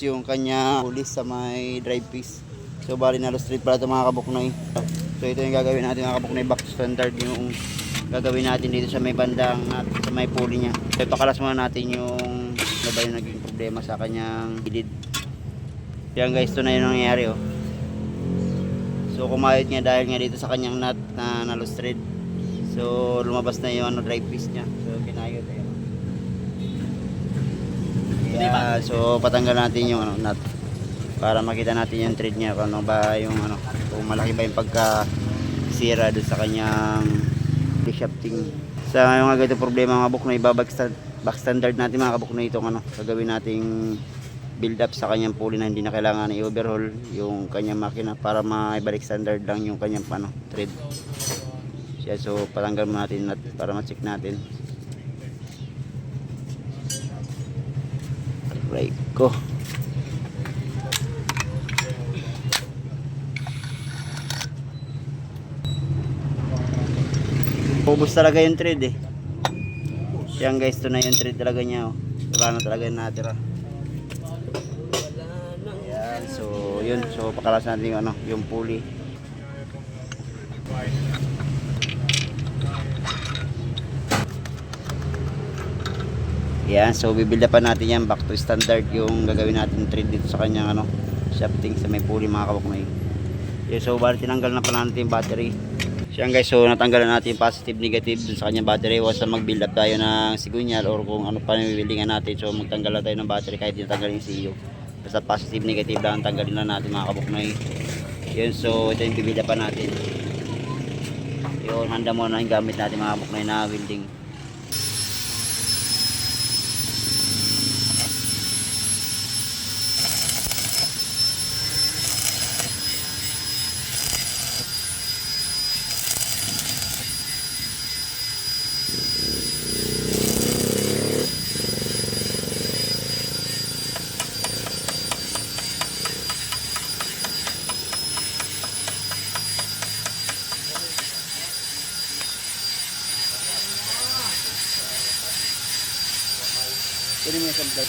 yung kanya pulis sa may drive piece. So bali na straight pala ito mga kabuknoy. So ito yung gagawin natin mga kabuknoy, back to standard yung gagawin natin dito sa may bandang sa may pulley niya. So ipakalas muna natin yung ano ba yung naging problema sa kanyang gilid. Yan guys, ito na yung nangyayari oh. So kumayot nga dahil nga dito sa kanyang nut na nalustred. So lumabas na yung drive piece niya. So kinayot eh. Yeah, so patanggal natin yung nut para makita natin yung thread niya kung ano ba yung kung malaki ba yung pagka sira doon sa kanyang shafting. Sa ngayon nga ganito problema mga kabuknoy, back standard natin mga kabuknoy itong gagawin nating build up sa kanyang pulley na hindi na kailangan i-overhaul yung kanyang makina para maibalik standard lang yung kanyang thread. So patanggal mo natin nut para ma-check natin. Right ko. Ubus talaga yung thread eh. Yan guys, ito na yung thread talaga niya oh. Wala na talaga yung natira. Yan, so yun. So pakalas natin yung yung pulley. Yan, so bibilda pa natin yan back to standard yung gagawin natin thread dito sa kanyang shafting sa may pulley mga kabuknoy. Yeah, so bali tinanggal na pa natin yung battery. So yan guys, so natanggalan natin yung positive negative dun sa kanyang battery. Once na mag build up tayo ng sigunyal or kung ano pa nabibilingan natin, so magtanggal na tayo ng battery kahit tinatanggal yung CEO. Basta positive negative lang tanggalin na natin mga kabuknoy. Yun, so ito yung bibilda pa natin. Yun, handa mo na yung gamit natin mga kabuknoy na welding. Pwede mo yung sabday.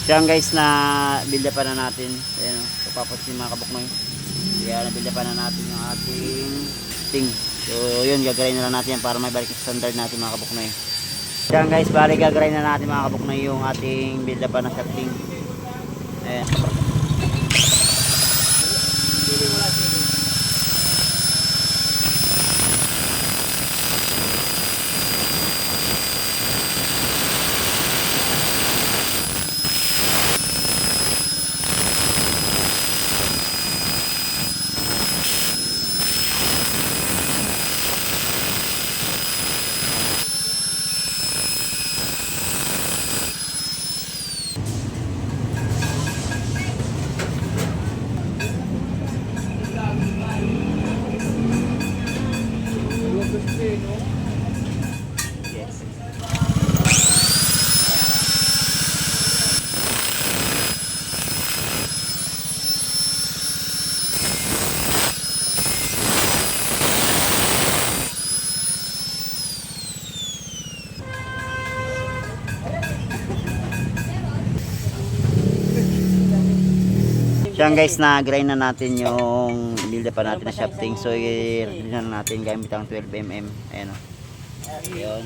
Yan guys, na build up na natin. Ayan, so papos yung mga kabuknoy. Kaya na build up na natin yung ating ting. So yun, gagawin na lang natin yan para may balik sa standard natin mga kabuknoy. Yan guys, bali gagawin na natin mga kabuknoy yung ating build up na shafting. Ayan. Yan guys, na-grind na natin yung build up pa natin na shafting. So i-grind na natin gamit ang 12mm. Ayan o. Ayun.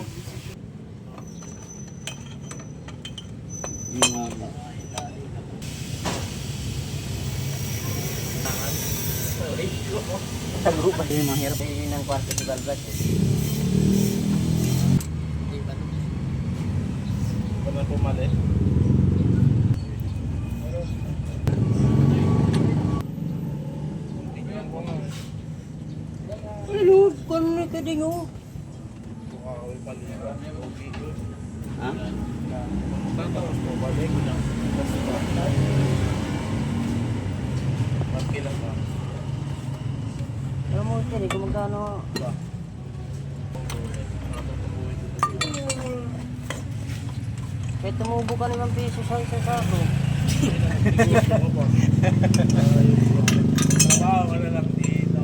Sa grupo din mahirap ng kwarto si Balbas. pumalit. Tingnan mo nga. Ano? Kung ano ka din oh. Bukawal palitan. Okay. Ha? Tapos bumalik. Magkilang ka. Alam mo ito, kung magkano. Ba? Kahit tumubo ka naman piso sa isa sako. Trabaho ka na lang dito.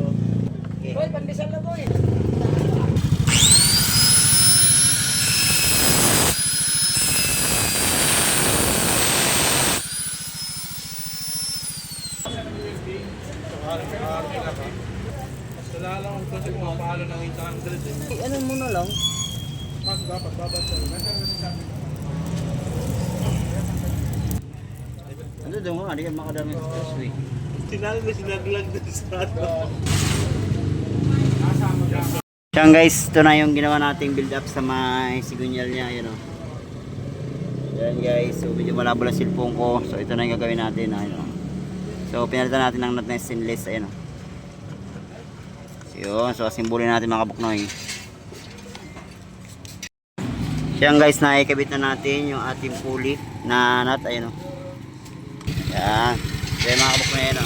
Boy, pandesal na boy. Army lang ha. Mas nalala ko kasi pumapalo ng 800 eh. Ano mo na lang? Mas dapat babasal. Ano doon nga, di ka makadami sa expressway. Sinaglag na sa ano. Siyan guys, ito na yung ginawa nating build up sa may sigunyal niya, yun o. Yan guys, so medyo malabo lang cellphone ko. So ito na yung gagawin natin, ayun o. So pinalitan natin ng nut na stainless, ayun o. So yun, so simbolin natin mga kabuknoy. Siyan guys, naikabit na natin yung ating pulley na nut, ayun o. Yan. So yung mga kabuknoy, ayun o.